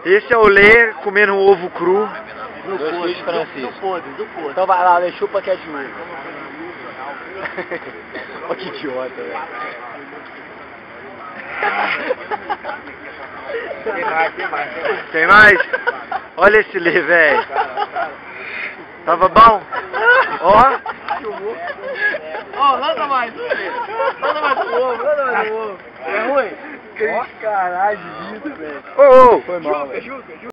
Esse é o Lê comendo um ovo cru. Do podre. Então vai lá, Lê, chupa que é demais. Olha que idiota, velho. Tem mais? Olha esse Lê, velho. Tava bom? Ó. Ó, lança mais. Lança mais o ovo. É ruim? Caralho de vida, velho. Ô, ô. Foi mal, velho.